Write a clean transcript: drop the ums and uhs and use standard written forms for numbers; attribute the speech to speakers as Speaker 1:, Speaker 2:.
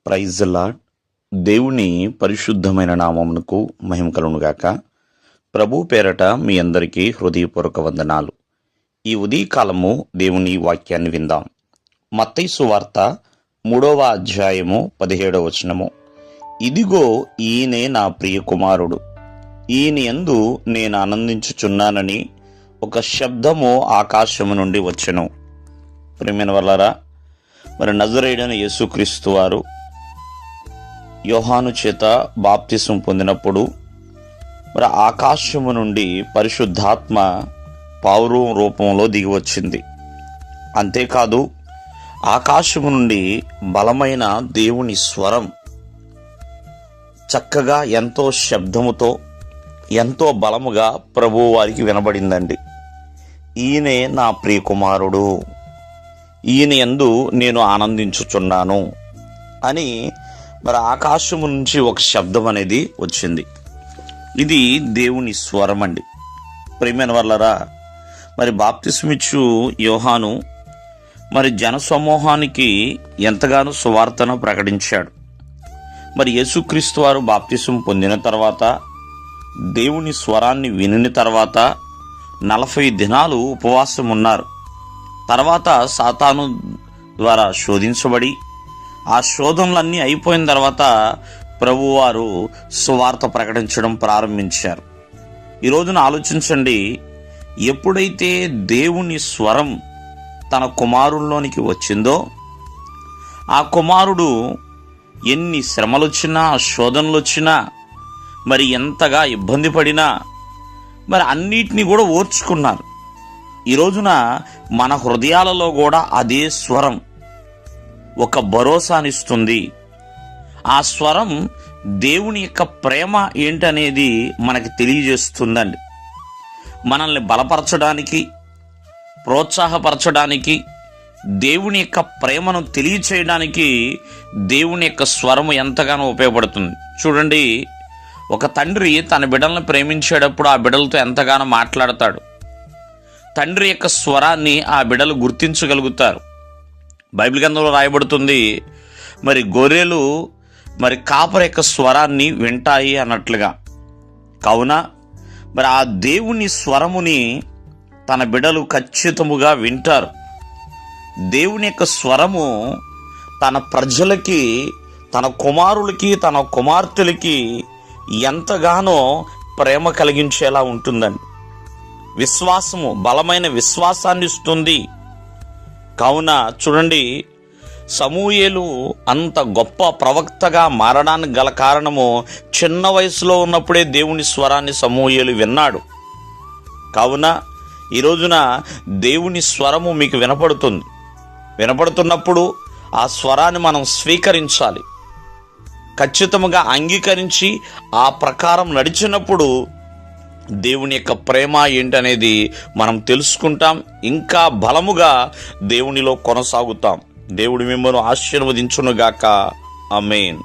Speaker 1: Praise the lord. దేవుని పరిశుద్ధమైన నామమునకు మహిమ కలుగునుగాక. ప్రభు పేరట మీ అందరికీ హృదయపూర్వక వందనాలు. ఈ ఉదయకాలము దేవుని వాక్యాన్ని విందాం. మత్తయి సువార్త 3వ అధ్యాయము 17వ వచనము. ఇదిగో ఈయనే నా ప్రియ కుమారుడు, ఈయన యందు నేను ఆనందించుచున్నానని ఒక శబ్దము ఆకాశము నుండి వచ్చెను. ప్రియమైన వాళ్ళారా, మరి నజరేయుడైన యేసుక్రీస్తు వారు యోహాను చేత బాప్తిసం పొందినప్పుడు మరి ఆకాశము నుండి పరిశుద్ధాత్మ పావురం రూపంలో దిగి వచ్చింది. అంతేకాదు, ఆకాశము నుండి బలమైన దేవుని స్వరం చక్కగా ఎంతో శబ్దముతో ఎంతో బలముగా ప్రభువు వారికి వినబడిందండి. ఈయనే నా ప్రియ కుమారుడు, ఈయన యందు నేను ఆనందించుచున్నాను అని మరి ఆకాశము నుంచి ఒక శబ్దం అనేది వచ్చింది. ఇది దేవుని స్వరం అండి. ప్రియమైన వాళ్ళరా, మరి బాప్తిస్మిచ్చు యోహాను మరి జనసమూహానికి ఎంతగానో సువార్తను ప్రకటించాడు. మరి యేసుక్రీస్తు వారు బాప్తిసం పొందిన తర్వాత, దేవుని స్వరాన్ని వినిన తర్వాత 40 దినాలు ఉపవాసం ఉన్నారు. తర్వాత సాతాను ద్వారా శోధించబడి ఆ శోధనలన్నీ అయిపోయిన తర్వాత ప్రభువారు సువార్త ప్రకటించడం ప్రారంభించారు. ఈ రోజున ఆలోచించండి, ఎప్పుడైతే దేవుని స్వరం తన కుమారుల్లోనికి వచ్చిందో, ఆ కుమారుడు ఎన్ని శ్రమలు వచ్చినా శోధనలు వచ్చినా మరి ఎంతగా ఇబ్బంది పడినా మరి అన్నిటినీ కూడా ఓర్చుకున్నారు. ఈ రోజున మన హృదయాలలో కూడా అదే స్వరం ఒక భరోసానిస్తుంది. ఆ స్వరం దేవుని యొక్క ప్రేమ ఏంటనేది మనకి తెలియజేస్తుందండి. మనల్ని బలపరచడానికి, ప్రోత్సాహపరచడానికి, దేవుని యొక్క ప్రేమను తెలియచేయడానికి దేవుని యొక్క స్వరము ఎంతగానో ఉపయోగపడుతుంది. చూడండి, ఒక తండ్రి తన బిడ్డలను ప్రేమించేటప్పుడు ఆ బిడ్డలతో ఎంతగానో మాట్లాడతాడు. తండ్రి యొక్క స్వరాన్ని ఆ బిడ్డలు గుర్తించగలుగుతారు. బైబిల్ గ్రంథంలో రాయబడుతుంది, మరి గొర్రెలు మరి కాపరి యొక్క స్వరాన్ని వింటాయి అన్నట్లుగా. కావున మరి ఆ దేవుని స్వరముని తన బిడ్డలు ఖచ్చితముగా వింటారు. దేవుని యొక్క స్వరము తన ప్రజలకి, తన కుమారులకి, తన కుమార్తెలకి ఎంతగానో ప్రేమ కలిగించేలా ఉంటుందండి. విశ్వాసము, బలమైన విశ్వాసాన్ని ఇస్తుంది. కావున చూడండి, సమూయేలు అంత గొప్ప ప్రవక్తగా మారడానికి గల కారణము చిన్న వయసులో ఉన్నప్పుడే దేవుని స్వరాన్ని సమూయేలు విన్నాడు. కావున ఈ రోజున దేవుని స్వరము మీకు వినపడుతున్నప్పుడు ఆ స్వరాన్ని మనం స్వీకరించాలి. ఖచ్చితంగా అంగీకరించి ఆ ప్రకారం నడిచినప్పుడు దేవుని యొక్క ప్రేమ ఏంటనేది మనం తెలుసుకుంటాం. ఇంకా బలముగా దేవునిలో కొనసాగుతాం. దేవుడు మిమ్మల్ని ఆశీర్వదించునుగాక. ఆమేన్.